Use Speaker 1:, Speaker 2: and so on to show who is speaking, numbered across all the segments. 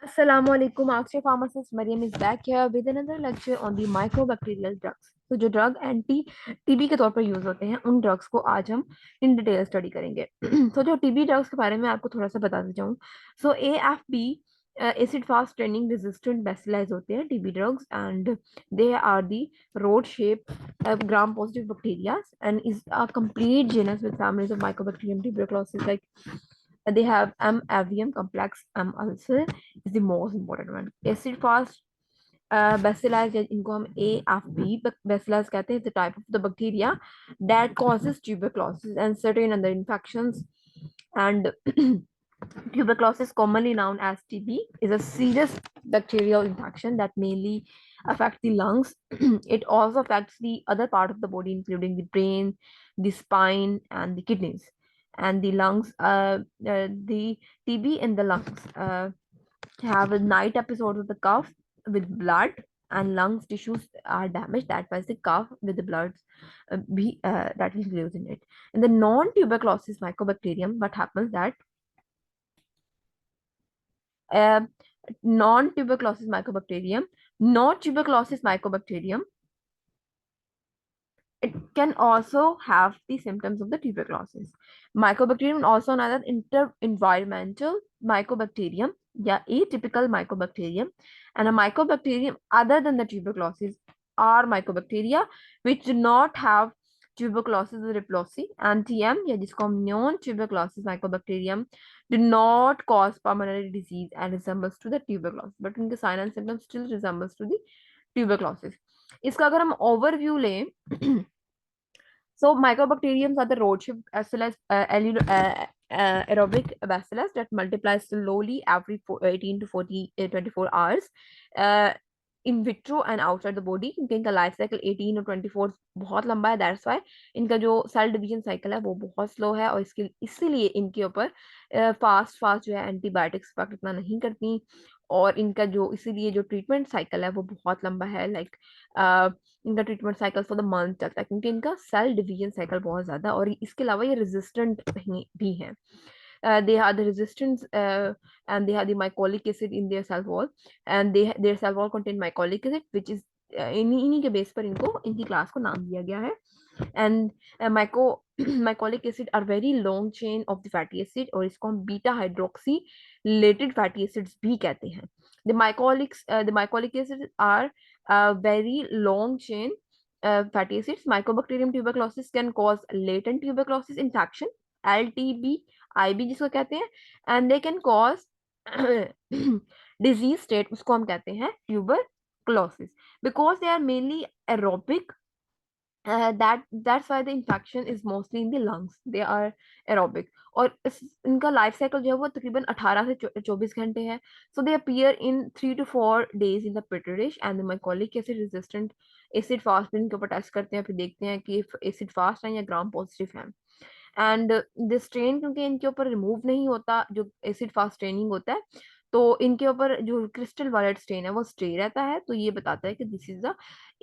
Speaker 1: Assalamualaikum. Akshay pharmacist Mariam is back here with another lecture on the mycobacterial drugs. तो जो drug anti TB के तौर पर use होते हैं उन ड्रग्स को आज हम इन डिटेल स्टडी करेंगे. तो जो टीबी ड्रग्स के बारे में आपको थोड़ा सा बताना चाहूँ. So AFB acid fast training resistant bacilli होते हैं TB drugs and they are the rod shape gram positive bacteria and is a complete genus with families of mycobacterium tuberculosis like they have M avium complex. M ulcer is the most important one. Acid fast bacillus इनको हम AFB bacillus कहते हैं. The type of the bacteria that causes tuberculosis and certain other infections. And tuberculosis, commonly known as TB, is a serious bacterial infection that mainly affects the lungs. It also affects the other part of the body, including the brain, the spine, and the kidneys. And the lungs, the TB in the lungs have a night episode of the cough with blood, and lungs tissues are damaged. That was the cough with the blood that is included in it. In the non-tuberculosis mycobacterium, what happens that uh, non-tuberculosis mycobacterium, not tuberculosis mycobacterium, it can also have the symptoms of the tuberculosis. Mycobacterium, also known as inter-environmental mycobacterium, yeah, atypical mycobacterium, and a mycobacterium other than the tuberculosis are mycobacteria which do not have tuberculosis or leprosy. Anti-M, या जिसको हम non-tuberculosis mycobacterium, do not cause pulmonary disease and resembles to the tuberculosis, but उनके sign and symptoms still resembles to the tuberculosis. इसका अगर हम overview लें so mycobacteriums are the road-shaped bacillus, aerobic bacillus that multiplies slowly every 18 to 24 hours. In vitro and outside the body, क्योंकि इनका life cycle 18 और 24 बहुत लंबा है. दैट्स वाई इनका जो सेल डिवीजन साइकिल है वो बहुत स्लो है, और इसके इसीलिए इनके ऊपर फास्ट फास्ट जो है एंटीबायोटिक्स इफेक्ट इतना नहीं करती. और इनका जो इसीलिए जो ट्रीटमेंट साइकिल है वो बहुत लंबा है. लाइक इनका treatment cycle for the month चलता है, क्योंकि इनका सेल डिवीजन साइकिल बहुत ज्यादा है. और इसके अलावा ये रेजिस्टेंट भी है. They have the resistance and they have the mycolic acid in their cell wall, and their cell wall contain mycolic acid which is इन्हीं के बेस पर इनको इनकी क्लास को नाम दिया गया है. And mycolic acid are very long chain of the fatty acid, और इसको हम बीटा हाइड्रोक्सीलेटेड फैटी एसिड्स भी कहते हैं. The mycolic acids are very long chain fatty acids. Mycobacterium tuberculosis can cause latent tuberculosis infection, LTB, IB जिसको कहते हैं, and they can cause disease state, उसको हम कहते हैं tuberculosis, because they are mainly aerobic. That's why the infection is mostly in the lungs. They are aerobic. और इनका life cycle जो है वो तकरीबन 18 से 24 घंटे है. So they appear in 3 to 4 days in the petri dish, and the mycolic acid resistant acid fast इनके ऊपर टेस्ट करते हैं, फिर देखते हैं कि एसिड फास्ट है या ग्राम पॉजिटिव है. एंड दिस स्ट्रेन क्योंकि इनके ऊपर रिमूव नहीं होता, जो एसिड फास्ट स्ट्रेनिंग होता है, तो इनके ऊपर जो क्रिस्टल वायलेट स्ट्रेन है वो स्टे रहता है. तो ये बताता है कि this is the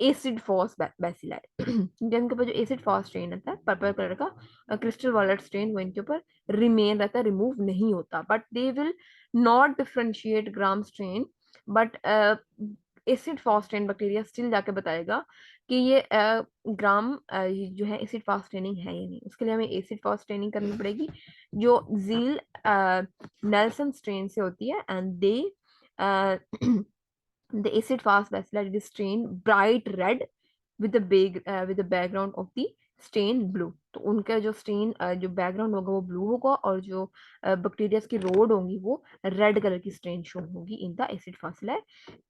Speaker 1: acid fast bacilli. इनके ऊपर जो एसिड फास्ट स्ट्रेन रहता है पर्पल कलर का क्रिस्टल वायलेट स्ट्रेन, वो इनके ऊपर रिमेन रहता है, रिमूव नहीं होता. But they will not differentiate gram strain, but acid fast strain bacteria still जाके बताएगा कि ये ग्राम जो है एसिड फास्ट ट्रेनिंग है या नहीं. उसके लिए हमें एसिड फास्ट ट्रेनिंग करनी पड़ेगी जो जील नेल्सन स्ट्रेन से होती है. And they the acid fast bacilli is strain bright red with the background of the stain blue. तो उनका जो स्टेन जो बैकग्राउंड होगा वो ब्लू होगा, और जो बैक्टीरिया की रोड होंगी वो रेड कलर की स्टेन शो होगी in the acid fast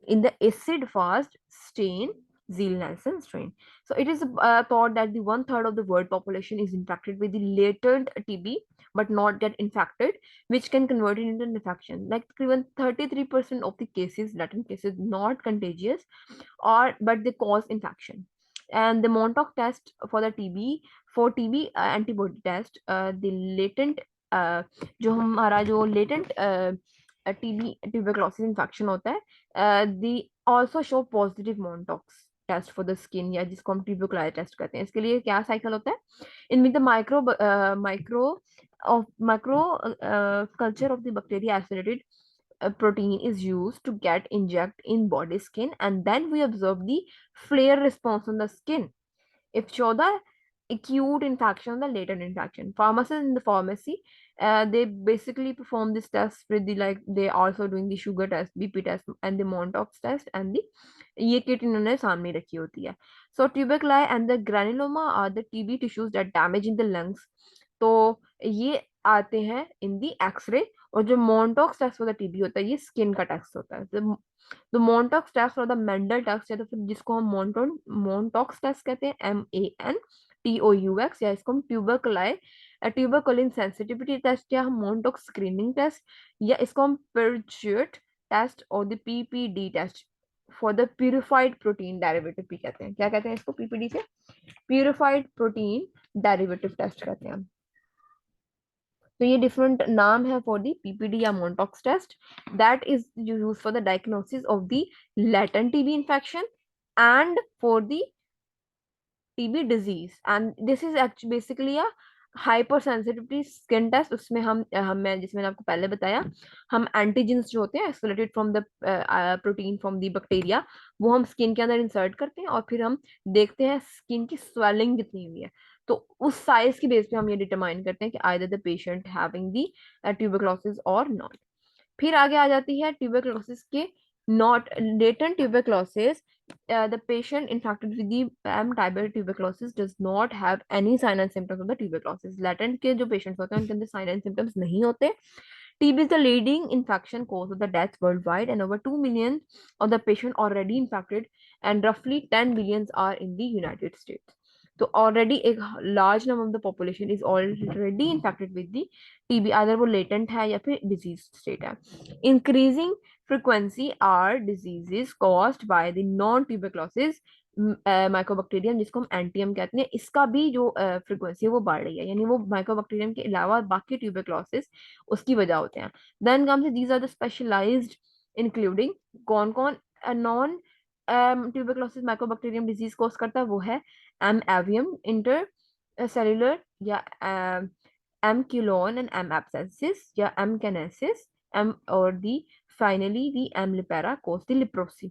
Speaker 1: in the acid fast stain Zeal-Nelson strain. So it is thought that the 1/3 of the world population is infected with the latent TB but not get infected, which can convert it into an infection. Like even 33% of the cases, latent cases, not contagious, or but they cause infection. And the Montauk test for the TB antibody test, the latent जो हमारा जो latent TB tuberculosis infection होता है, the also show positive Montauk's test for the skin, या जिसको हम tubercular test करते हैं. इसके लिए क्या साइकिल होता है? इनमें the micro culture of the bacteria isolated protein is used to get inject in body skin, and then we observe the flare response on the skin. If show the acute infection, the latent infection. Pharmacists in the pharmacy, they basically perform this test with the, like they also doing the sugar test, BP test, and the Montox test, and the ये kit इन्होंने सामने रखी होती है. So tuberculosis and the granuloma are the TB tissues that damage in the lungs. तो ये आते हैं इन दी एक्सरे. और जो मोन्टॉक्स टेस्ट फॉर द टीबी होता है, ये स्किन का टेस्ट होता है. तो मोन्टॉक्स टेस्ट और द मेंडल टेस्ट, या तो फिर जिसको हम मोन्टॉक्स टेस्ट कहते हैं, MANTOUX, या इसको हम ट्यूबरकुलिन सेंसिटिविटी टेस्ट, या हम मोन्टॉक्स स्क्रीनिंग टेस्ट, या इसको हम पिर्चेट टेस्ट और the PPD test for the purified protein derivative भी कहते हैं. क्या कहते हैं इसको? PPD से प्यूरिफाइड प्रोटीन डेरिवेटिव टेस्ट कहते हैं. तो ये डिफरेंट नाम है फॉर दी PPD या Mantoux test. That is use for the diagnosis of the latent TB infection and for the TB disease, and this is actually basically a hypersensitivity skin test. उसमें मैं जिसमें आपको पहले बताया, हम antigens जो होते हैं exfoliated from the protein from the bacteria, वो हम स्किन के अंदर इंसर्ट करते हैं, और फिर हम देखते हैं स्किन की स्वेलिंग कितनी हुई है. तो उस साइज की बेस पे हम ये डिटरमाइन करते हैं कि either the patient having the tuberculosis और नॉट. फिर आगे आ जाती है ट्यूबरक्लोसिस के not latent tuberculosis. The patient infected with the tuberculosis does not have any sign and symptoms of the tuberculosis. Latent के जो patients होते हैं उनके अंदर sign and symptoms नहीं होते. TB is the leading infection cause of the death worldwide, and over 2 million of the patient already infected, and roughly 10 millions are in the United States. So already a large number of the population is already infected with the TB, either वो latent है या फिर disease state है. Increasing frequency are diseases caused by the non-tuberculosis mycobacterium, जिसको हम एंटीएम कहते हैं. इसका भी जो फ्रीक्वेंसी है वो बढ़ रही है, यानी वो माइकोबैक्टीरियम के अलावा बाकी ट्यूबरक्लोसिस उसकी वजह होते हैं. Then comes these are the specialized, including कौन कौन non tuberculosis mycobacterium disease cause करता है, वो है एम एवियम, इंटर सेलुलर, या एम क्यूलोन एंड एम एब्सेंसिस, या एम कैनेसिस, एम और दी finally the M. lipera cause the leprosy.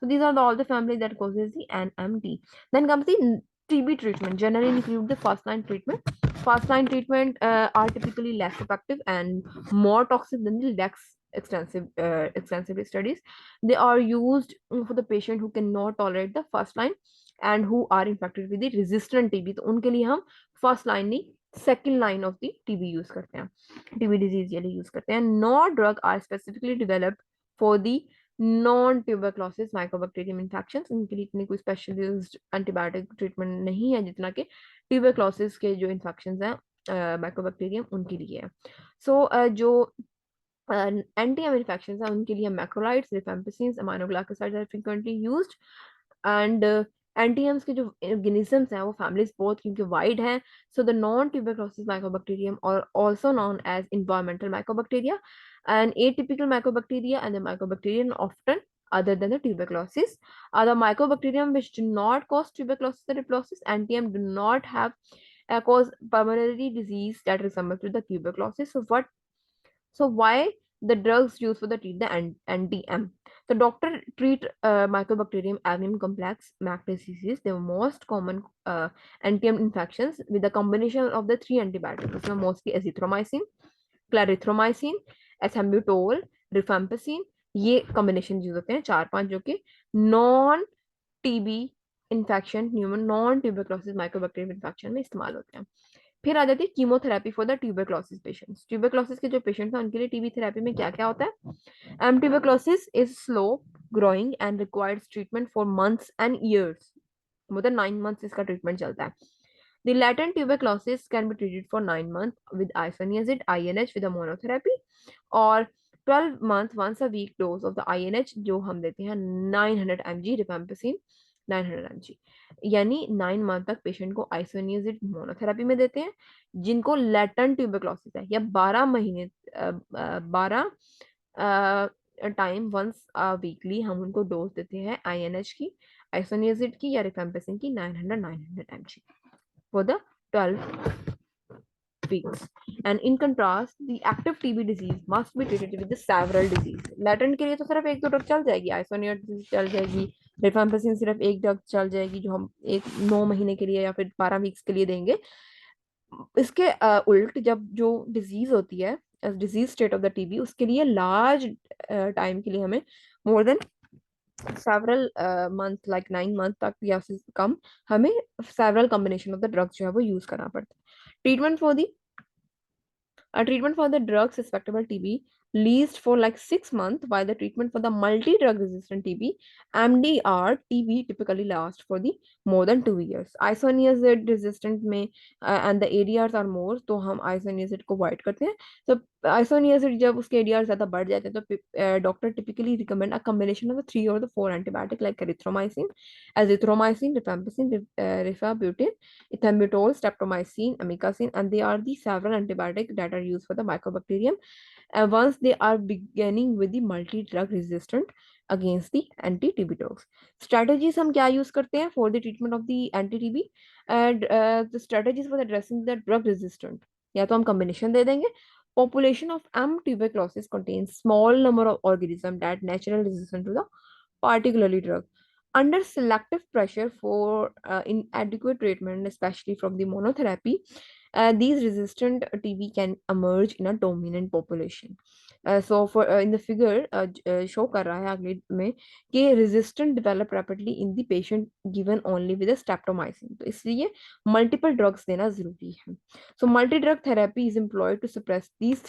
Speaker 1: So these are all the family that causes the NMT. Then comes the TB treatment. Generally include the first line treatment. First line treatment are typically less effective and more toxic than the less extensive studies. They are used for the patient who cannot tolerate the first line and who are infected with the resistant TB. तो उनके लिए हम first line नहीं, second line of the TB use करते हैं, TB disease ये लिए use करते हैं. No drug are specifically developed for the non-tuberculosis mycobacterium infections. उनके लिए इतनी कोई specialized antibiotic treatment नहीं है जितना कि tuberculosis के जो infections हैं mycobacterium उनके लिए है. So जो anti-M infections हैं उनके लिए macrolides, rifampicins, aminoglycosides are frequently used. And anti-Ms के जो organisms हैं वो families बहुत क्योंकि wide हैं. So the non-tuberculosis mycobacterium are also known as environmental mycobacteria, and atypical mycobacteria and the mycobacterium often other than the tuberculosis are the mycobacterium which do not cause tuberculosis or leprosy. Anti-M do not have cause pulmonary disease that resembles to the tuberculosis. So why the drugs used for the treat the anti-M? The doctor treat Mycobacterium avium complex MAC diseases, the most common anti-M infections with a combination of the three antibiotics, which are mostly azithromycin, clarithromycin, ethambutol, rifampicin. ये combination use होते हैं 4-5 जो कि non TB infection, non tuberculosis Mycobacterium infection में इस्तेमाल होते हैं. फिर आ जाती है chemotherapy for the tuberculosis patients. Tuberculosis के जो पेशेंट्स हैं उनके लिए टीबी थेरेपी में क्या क्या होता है? Tuberculosis is slow growing and requires treatment for months and years. More than 9 months इसका ट्रीटमेंट चलता है. The latent tuberculosis can be treated for 9 months with Isoniazid INH with a monotherapy, or 12 months once a week dose of the INH जो हम देते हैं 900 mg rifampicin 900 mg. यानी 9 month तक patient को आइसोनियाजिड मोनोथेरेपी में देते हैं जिनको लेटेंट ट्यूबरक्लोसिस है, या 12 महीने 12 टाइम वंस वीकली हम उनको डोज देते हैं INH की, आइसोनियाजिड की या रिफेम्पिसिन की 900 mg for the 12 weeks. And in contrast, the active TB disease must be treated with the several disease. Latent के लिए तो सिर्फ एक दो ड्रग चल जाएगी, आइसोनियासिड चल जाएगी, रिफाम्पिसिन सिर्फ एक ड्रग चल जाएगी जो हम एक 9 महीने के लिए या फिर 12 वीक्स के लिए देंगे. इसके उल्ट जब जो डिजीज होती है, disease state of the TB, उसके लिए लार्ज टाइम के लिए हमें more than several month like 9 month तक या उससे कम हमें several combination of the drugs जो है वो यूज करना पड़ता है. Treatment for the treatment for the drug susceptible TB least for like 6 months, while the treatment for the multi-drug resistant TB (MDR) TB typically lasts for the more than 2 years. Isoniazid resistant में and the ADRs are more, तो हम isoniazid को avoid करते हैं. So isoniazid जब उसके ADR ज्यादा बढ़ जाते हैं तो doctor typically recommend a combination of the 3 or the 4 antibiotic like erythromycin, azithromycin, rifampicin, rifabutin, ethambutol, streptomycin, amikacin, and they are the several antibiotics that are used for the mycobacterium. Once they are beginning with the multi-drug resistant against the anti-TB drugs. Strategies हम क्या use करते हैं for the treatment of the anti-TB? And the strategies for addressing the drug resistant, या तो हम combination दे देंगे. Population of M. tuberculosis contains small number of organisms that naturally resistant to the particularly drug. Under selective pressure for inadequate treatment, especially from the monotherapy, these resistant TB can emerge in a dominant population. So for in the figure show कर रहा है अगले में कि resistant develop rapidly in the patient given only with a streptomycin. तो इसलिए multiple drugs देना जरूरी है. So multi-drug therapy is employed to suppress these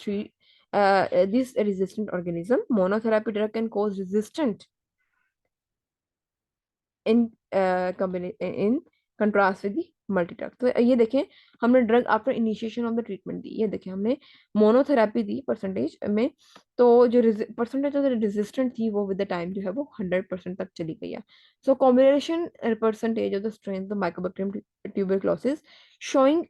Speaker 1: resistant organism. Monotherapy drug can cause resistant in in contrast with the multi drug. तो ये देखें हमने drug after initiation of the treatment दी, ये देखें हमने मोनोथेरेपी दी परसेंटेज में, तो जो परसेंटेज ऑफ रेजिस्टेंट थी वो विद द टाइम जो है वो 100% तक चली गई है. So combination percentage of the strain of Mycobacterium tuberculosis showing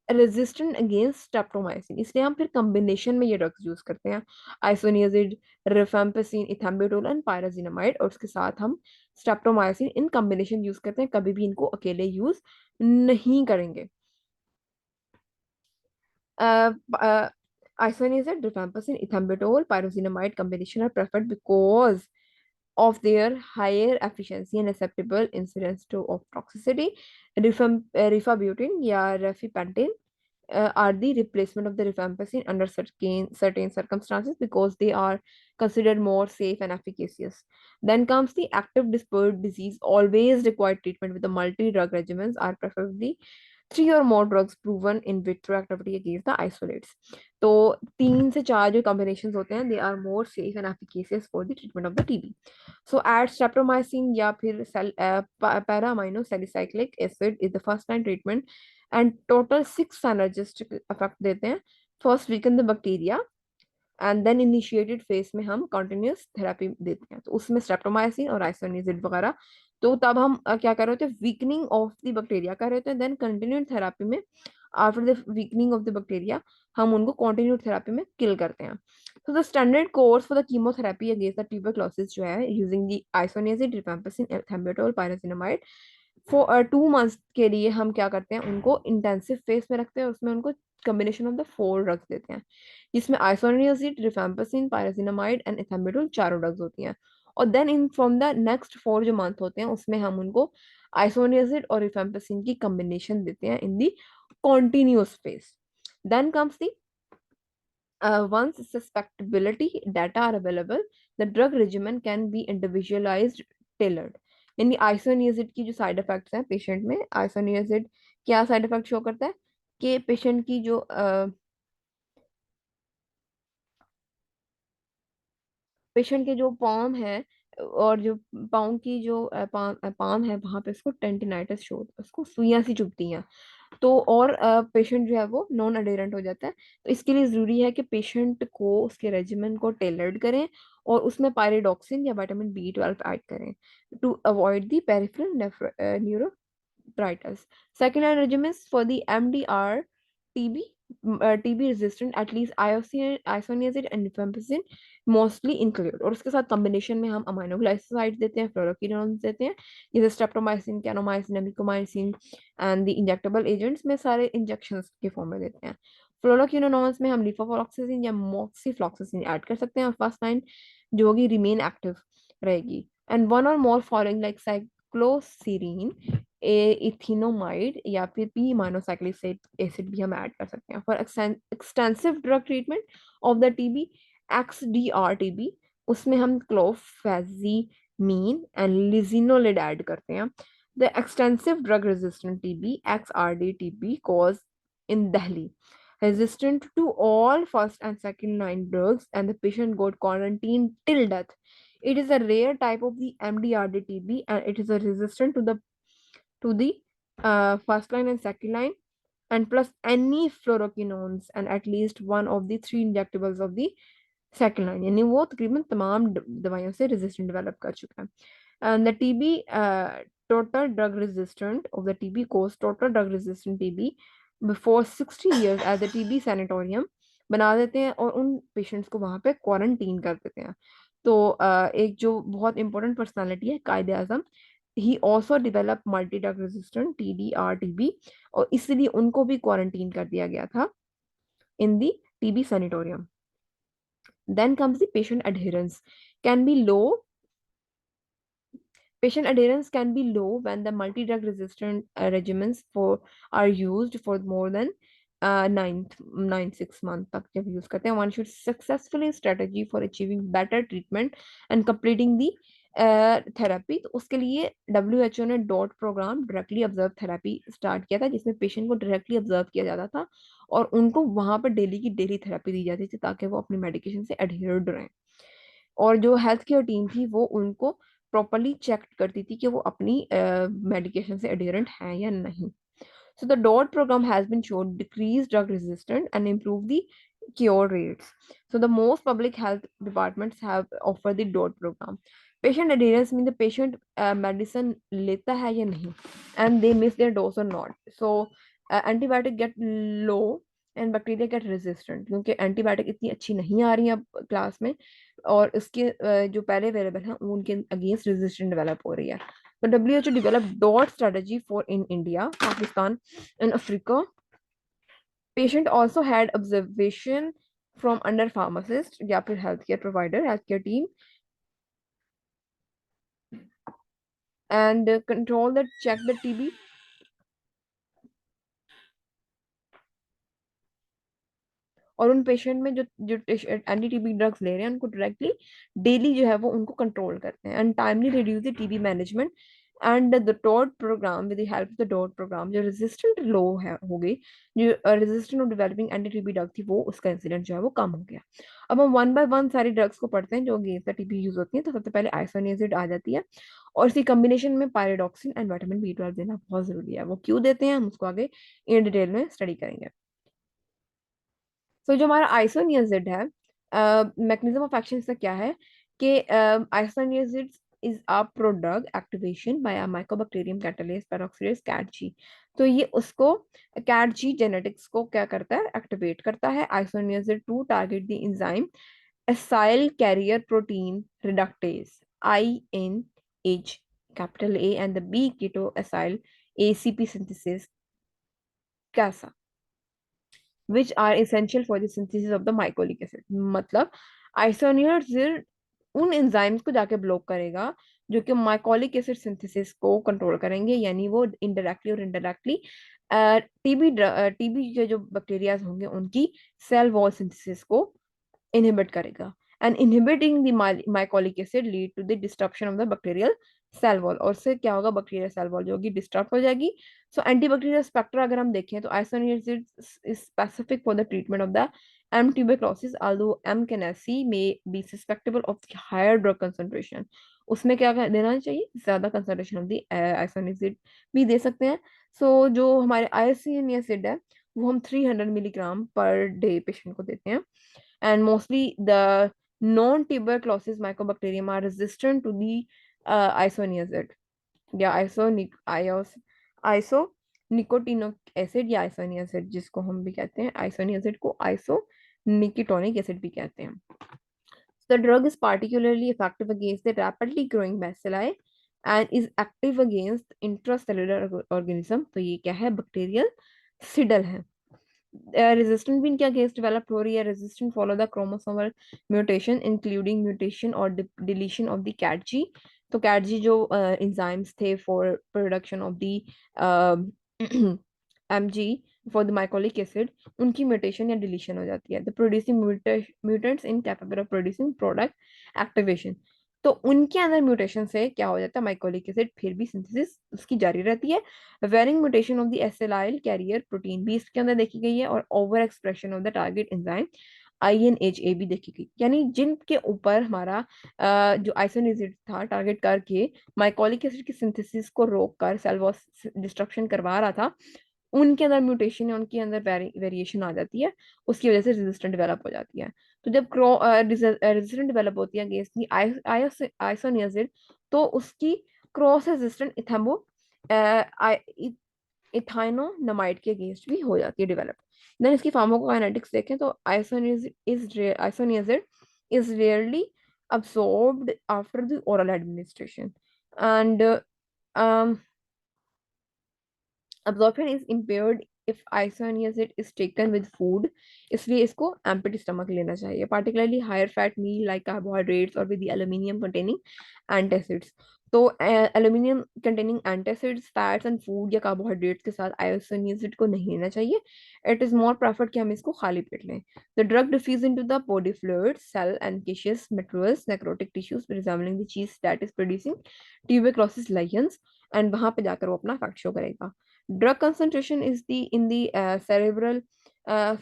Speaker 1: resistant against streptomycin, इसलिए हम फिर कॉम्बिनेशन में ये ड्रग्स यूज करते हैं, आइसोनियाजिड, रिफैम्पिसिन, इथैम्बुटोल एंड पायराजिनामाइड, और उसके साथ हम स्ट्रेप्टोमाइसिन इन कॉम्बिनेशन यूज करते हैं, कभी भी इनको अकेले यूज नहीं करेंगे. Isoniazid, rifampicin, ethambutol, pyrazinamide combination are preferred because of their higher efficiency and acceptable incidence of toxicity. Rifabutin या rifampicin are the replacement of the rifampicin under certain circumstances because they are considered more safe and efficacious. Then comes the active dispersed disease always require treatment with the multi-drug regimens are preferably 3 or more drugs proven in vitro activity against the isolates. तो 3 से 4 जो combinations होते हैं they are more safe and efficacious for the treatment of the TB. So add streptomycin या फिर para-amino-salicylic acid is the first line treatment and total 6 synergistic effect देते हैं. First weaken the bacteria and then initiated phase में हम continuous therapy देते हैं, तो उसमें streptomycin और isoniazid वगैरह. तो तब हम क्या कर रहे होते हैं, weakening of the bacteria कर रहे होते हैं, then continued therapy में after the weakening of the bacteria हम उनको continued therapy में kill करते हैं. So the standard course for the chemotherapy against the tuberculosis जो है using the isoniazid, rifampicin, ethambutol, pyrazinamide for 2 months के लिए हम क्या करते हैं, उनको इंटेंसिव फेज में रखते हैं, उसमें उनको कॉम्बिनेशन ऑफ द 4 ड्रग्स देते हैं, जिसमें isoniazid, rifampicin, pyrazinamide and ethambutol 4 drugs होती हैं. और then in from the next 4 जो मंथ होते हैं उसमें हम उनको आइसोनियाजिड और रिफैम्पिसिन की कॉम्बिनेशन देते हैं in the continuous phase. Then comes the once suspectability data are available, the drug regimen can be individualized, tailored. यानी आइसोनियाजिड की जो साइड इफेक्ट्स हैं पेशेंट में, आइसोनियाजिड क्या साइड इफेक्ट शो करता है कि पेशेंट की जो पेशेंट के जो पाम है और जो पाँव की जो पाम है वहां पे उसको टेंटिनाइटिस शो, उसको सुइयां सी चुभती हैं, तो और पेशेंट जो है वो नॉन अडेरेंट हो जाता है. तो इसके लिए जरूरी है कि पेशेंट को उसके रेजिमेंट को टेलर्ड करें और उसमें पायरिडॉक्सिन या विटामिन B12 ऐड करें to avoid the peripheral neuritis. Second line regimens for the MDR TB TB resistant at least isoniazid and rifampicin mostly include, और उसके साथ कॉम्बिनेशन में हम अमाइनोग्लाइकोसाइड देते हैं, फ्लोरोक्विनोन्स देते हैं, जैसे streptomycin, kanamycin, amikacin and the injectable agents में सारे इंजेक्शंस के फॉर्म में देते हैं. फ्लोरोक्विनोनॉन्स में हम लिफोफ्लॉक्सासिन या मॉक्सीफ्लॉक्सासिन ऐड कर सकते हैं, और फर्स्ट लाइन जो होगी रिमेन एक्टिव रहेगी। एंड वन और मोर फॉलोइंग लाइक साइक्लोसीरीन, इथिनोमाइड या फिर पी माइनोसाइक्लिक एसिड भी हम ऐड कर सकते हैं। For extensive drug treatment of the TB, XDR TB, उसमें हम क्लोफेजीमीन एंड लिजिनोलिड ऐड करते हैं। The extensive drug resistant TB, XRD TB, cause in Delhi, resistant to all first and second line drugs, and the patient got quarantined till death. It is a rare type of the MDRD-TB, and it is a resistant to the first line and second line, and plus any fluoroquinones and at least one of the three injectables of the second line, यानी वो तकरीबन तमाम दवाइयों से resistant develop कर चुका है। And the TB total drug resistant of the TB cause total drug resistant TB before 60 years age a TB sanatorium बना देते हैं, और उन पेशेंट्स को वहां पे क्वारंटीन कर देते हैं। तो एक जो बहुत इंपॉर्टेंट पर्सनालिटी है Quaid-e Azam, he also develop multi drug resistant TDR TB, और इसलिए उनको भी क्वारंटीन कर दिया गया था in the TB sanatorium. Then comes the patient adherence. Can be low. Patient adherence can be low when the multi-drug resistant regimens for are used for more than 6 months तक जब यूज करते हैं। One should successfully strategy for achieving better treatment and completing the therapy. तो उसके लिए WHO ने DOT program directly observe therapy start किया था, जिसमें पेशेंट को डायरेक्टली ऑब्जर्व किया जाता था और उनको वहां पर डेली की डेली थेरेपी दी जाती थी ताकि वो अपनी मेडिकेशन से एडहियर्ड रहें। और जो हेल्थ केयर टीम थी वो उनको प्रॉपरली चेक करती थी कि वो अपनी मेडिकेशन से एडहियरेंट हैं या नहीं। So the DOT program has been shown decrease drug resistance and improve the cure rates. So the most public health departments have offered the DOT program. Patient adherence means the patient medicine लेता है या नहीं, and they miss their dose or not. So antibiotic get low and bacteria get resistant, क्योंकि antibiotic इतनी अच्छी नहीं आ रही है क्लास में, और इसके जो पहले अवेलेबल हैं उनके अगेंस्ट रेजिस्टेंट डेवलप हो रही है। So WHO developed DOT strategy for in India, Pakistan, and Africa. Patient also had observation from under pharmacist या फिर healthcare provider, healthcare team, and control the check the TB। और उन patient में जो जो एंटी टीबी ड्रग्स ले रहे हैं उनको डायरेक्टली डेली जो है वो उनको कंट्रोल करते हैं, and timely reduce the TB management and the DOT program with the help of the DOT program. जो रेजिस्टेंट लो है हो गई, जो रेजिस्टेंट और डेवलपिंग एंटी टीबी ड्रग थी, वो उसका इंसिडेंट जो है वो कम हो गया। अब हम वन बाय वन सारी ड्रग्स को पढ़ते हैं जो अगेंस्ट द टीबी यूज होती है। तो सबसे पहले आइसोनियाजिड आ जाती है, और इसी कॉम्बिनेशन में पायरिडॉक्सिन एंड विटामिन B12 देना बहुत जरूरी है। वो क्यों देते हैं हम उसको आगे इन डिटेल में स्टडी करेंगे। जो हमारा आइसोनियाजिड है, मैकेनिज्म ऑफ एक्शन इसका क्या है कि isoniazid is a product activation by a mycobacterium catalyst peroxidase KatG. तो ये उसको कैट जी जेनेटिक्स को क्या करता है, एक्टिवेट करता है। Isoniazid to target the enzyme acyl carrier protein reductase INH capital A and the B keto acyl ACP synthesis कैसा, which are essential for the synthesis of the mycolic acid। मतलब isoniazid उन enzymes को जाके block करेगा जो कि mycolic acid synthesis को control करेंगे, यानी वो इनडायरेक्टली और इनडायरेक्टली टीबी के जो बैक्टीरिया होंगे उनकी सेल वॉल सिंथेसिस को inhibit करेगा। and inhibiting the mycolic acid lead to the disruption of the bacterial cell wall। और उससे क्या होगा, बैक्टीरियल सेल वॉल जो होगी डिस्टर्ब हो जाएगी। सो एंटीबैक्टीरियल स्पेक्ट्रा अगर हम देखें तो isoniazid is specific for the treatment of the M tuberculosis, although M canacea may be susceptible of higher drug concentration। उसमें क्या देना चाहिए, ज्यादा कंसंट्रेशन ऑफ दी आइसोनियाजिड भी दे सकते हैं। जो हमारे आइसोनियाजिड है वो हम 300 मिलीग्राम पर डे पेशेंट को देते हैं। And mostly the non-tuberculosis mycobacterium are resistant to the isoniazid या isonicotinonic acid या isoniazid, जिसको हम भी कहते हैं isoniazid को isonicotinonic acid भी कहते हैं। The drug is particularly effective against the rapidly growing bacilli and is active against intracellular organism। तो ये क्या है, बैक्टीरियल सिडल है। रेजिस्टेंट भी इनके अगेंस्ट डेवलप हो रही है. Resistant follow the chromosomal mutation including mutation और डिलीशन ऑफ द कैट जी. तो कैट जी जो एंजाइम्स थे for production of the MG for the mycolic acid, उनकी म्यूटेशन या डिलीशन हो जाती है. The producing mutants incapable of producing product activation. तो उनके अंदर म्यूटेशन से क्या हो जाता है, माइकोलिक एसिड फिर भी सिंथेसिस उसकी जारी रहती है. Varying mutation of the acyl carrier protein भी इसके अंदर देखी गई है, और over expression of the target enzyme INHA भी देखी गई. यानी जिनके ऊपर हमारा जो आइसोनिजिड था टारगेट करके माइकोलिक एसिड की सिंथेसिस को रोक कर सेल वॉल डिस्ट्रक्शन करवा रहा था, उनके अंदर म्यूटेशन है, उनके अंदर वेरिएशन आ जाती है. उसकी वजह से रेजिस्टेंट डेवलप हो जाती है. तो जब रेजिस्टेंट डेवलप होती है अगेंस्ट आइसोनियाजिड, तो उसकी क्रॉस रेजिस्टेंट इथाइनोनामाइड के अगेंस्ट भी हो जाती है डेवलप. देन इसकी फार्माकोकाइनेटिक्स देखें तो isoniazid is rarely absorbed after the oral administration, and absorption is impaired if isoniazid is taken with food. इसलिए इसको empty stomach लेना चाहिए, particularly higher fat meal like carbohydrates or with the aluminium containing antacids. तो aluminium containing antacids fats and food या carbohydrates के साथ isoniazid को नहीं लेना चाहिए. It is more preferred कि हम इसको खाली पेट लें. The drug diffuse into the body fluids, cell and caseous materials, necrotic tissues resembling the cheese that is producing tuberculosis lesions, and वहां पे जाकर वो अपना फैक्ट शो करेगा. Drug concentration is the in the cerebral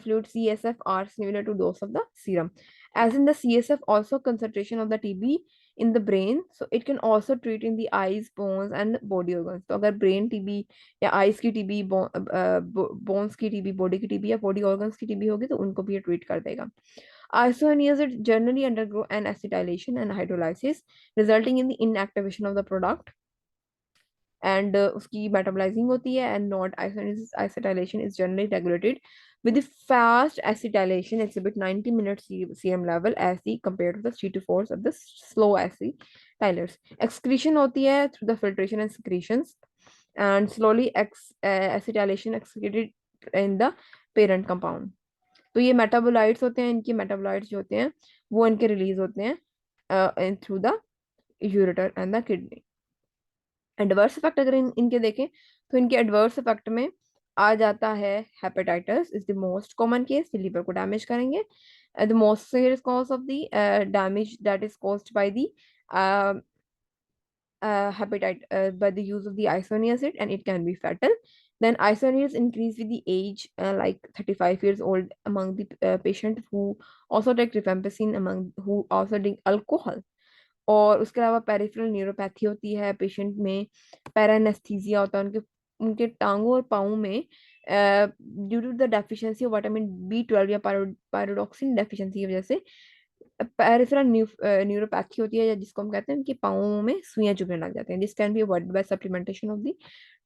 Speaker 1: fluid CSF are similar to those of the serum. As in the CSF, also concentration of the TB in the brain, so it can also treat in the eyes, bones and body organs. तो अगर brain TB या eyes की TB, bones की TB, body की TB या body organs की TB होगी तो उनको भी ये treat कर देगा. Isoniazid generally undergo an acetylation and hydrolysis, resulting in the inactivation of the product, and उसकी metabolizing होती है, and not acetylation is generally regulated with the fast acetylation exhibit 90 minutes cm level as the compared to the 3 to 4 of the slow acetylers. Excretion होती है through the filtration and secretions, and slowly acetylation excreted in the parent compound. तो ये metabolites होते हैं, इनकी metabolites जो होते हैं वो इनके रिलीज होते हैं through the ureter and the kidney. Adverse effect अगर इनके देखें तो इनके एडवर्स इफेक्ट में आ जाता है hepatitis is the most common case, liver को डैमेज करेंगे. The most serious cause of the damage that is caused by the hepatite by the use of the isoniazid, and it can be fatal. Then isoniazids increase with the age, like 35 years old among the patient who also take rifampicin, among who also drink alcohol. और उसके अलावा peripheral neuropathy होती है patient में, पैरानेस्थीसिया होता है उनके उनके टांगों और पाँव में due to the deficiency of vitamin B12 या पायरोडॉक्सिन डेफिशिएंसी की वजह से पेरिफेरल न्यूरोपैथी होती है, या जिसको हम कहते हैं उनके पाँवों में सुइयां चुभने लग जाते हैं. This can be avoided by supplementation of the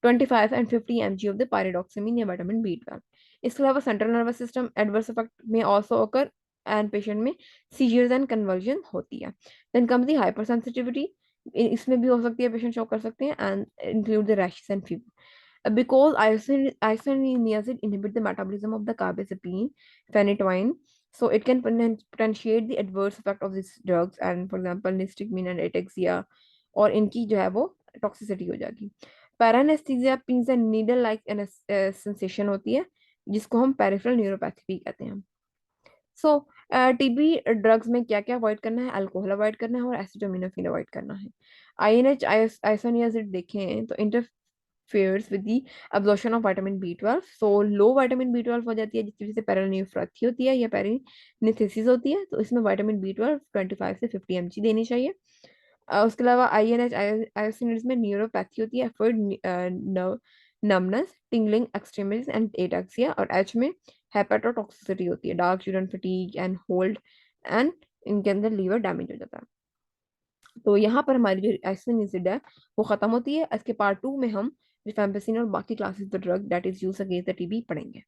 Speaker 1: 25 and 50 mg of the pyridoxamine या विटामिन B12. इसके अलावा central nervous system adverse effect में ऑल्सो occur, एंड पेशेंट में सीजर्स एंड कन्वर्जन होती है. Then comes the hypersensitivity, इसमें भी हो सकती है, पेशेंट शो कर सकते हैं, and include the rashes and fever. Because isoniazid inhibit the metabolism of the carbazepine phenytoin, so it can potentiate the adverse effect of these drugs, and for example nystigmine and ataxia, और इनकी जो है वो toxicity हो जाएगी. Paraesthesia means a needle like sensation होती है, जिसको हम पेरिफेरल न्यूरोपैथी भी कहते हैं. सो टीबी ड्रग्स में क्या क्या अवॉइड करना है, अल्कोहल अवॉइड करना है और एसिटामिनोफेन अवॉइड करना है. आईएनएच आइसोनियाजिड देखें तो interferes with the absorption of vitamin B12. So low vitamin B12 हो जाती है, जिसकी वजह से पेरिन्यूरोपैथी होती है या पेरिनिथेसिस होती है. तो इसमें विटामिन B12 25 से 50 mg देनी चाहिए. उसके अलावा आईएनएच आयोसिनिड्स में न्यूरोपैथी होती है, foot numbness, tingling, extremities and ataxia. और एच में हेपेटोटॉक्सिसिटी होती है, dark urine fatigue and hold, and इनके अंदर लीवर डैमेज हो जाता है. तो यहाँ पर हमारी जो आइसोनियाजिड है वो खत्म होती है. इसके पार्ट 2 में हम रिफैम्पिसिन और बाकी classes the drug that is used against the TB पढ़ेंगे.